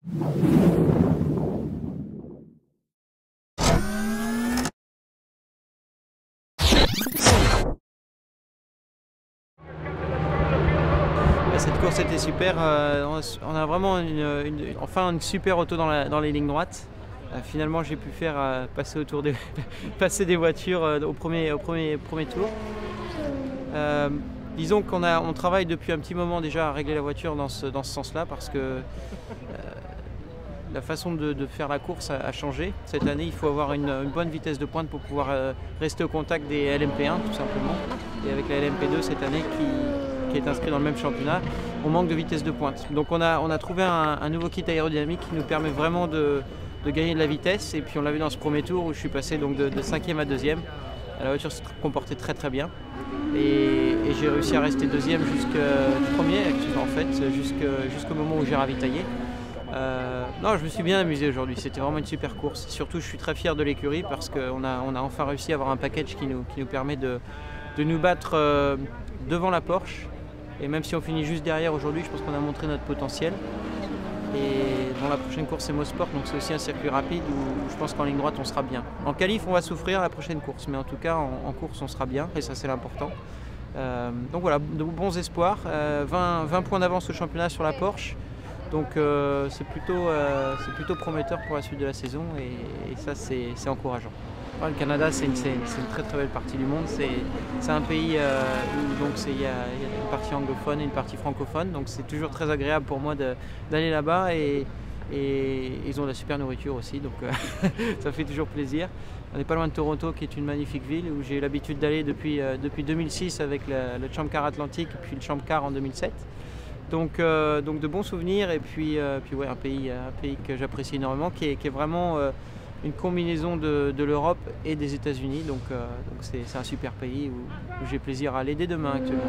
Cette course était super, on a vraiment enfin une super auto dans les lignes droites. Finalement j'ai pu faire passer des voitures au premier tour. Disons qu'on travaille depuis un petit moment déjà à régler la voiture dans ce sens-là parce que la façon de faire la course a changé. Cette année, il faut avoir une bonne vitesse de pointe pour pouvoir rester au contact des LMP1 tout simplement. Et avec la LMP2 cette année qui est inscrite dans le même championnat, on manque de vitesse de pointe. Donc on a trouvé un nouveau kit aérodynamique qui nous permet vraiment de gagner de la vitesse. Et puis on l'a vu dans ce premier tour où je suis passé donc de 5e à 2e. La voiture s'est comportée très bien. Et j'ai réussi à rester 2e jusqu'au premier en fait, jusqu'au moment où j'ai ravitaillé. Non, je me suis bien amusé aujourd'hui, c'était vraiment une super course. Surtout, je suis très fier de l'écurie parce qu'on a enfin réussi à avoir un package qui nous permet de nous battre devant la Porsche. Et même si on finit juste derrière aujourd'hui, je pense qu'on a montré notre potentiel. Et dans la prochaine course, c'est Mosport, donc c'est aussi un circuit rapide où je pense qu'en ligne droite, on sera bien. En qualif, on va souffrir la prochaine course, mais en tout cas, en course, on sera bien, et ça, c'est l'important. Donc voilà, de bons espoirs. 20 points d'avance au championnat sur la Porsche. Donc c'est plutôt prometteur pour la suite de la saison et ça c'est encourageant. Le Canada c'est une très belle partie du monde. C'est un pays où il y a une partie anglophone et une partie francophone. Donc c'est toujours très agréable pour moi d'aller là-bas et ils ont de la super nourriture aussi. Donc ça fait toujours plaisir. On n'est pas loin de Toronto qui est une magnifique ville où j'ai eu l'habitude d'aller depuis 2006 avec le Champ Car Atlantique et puis le Champ Car en 2007. Donc de bons souvenirs et puis ouais, un pays que j'apprécie énormément qui est vraiment une combinaison de l'Europe et des États-Unis. Donc c'est un super pays où j'ai plaisir à aller dès demain actuellement.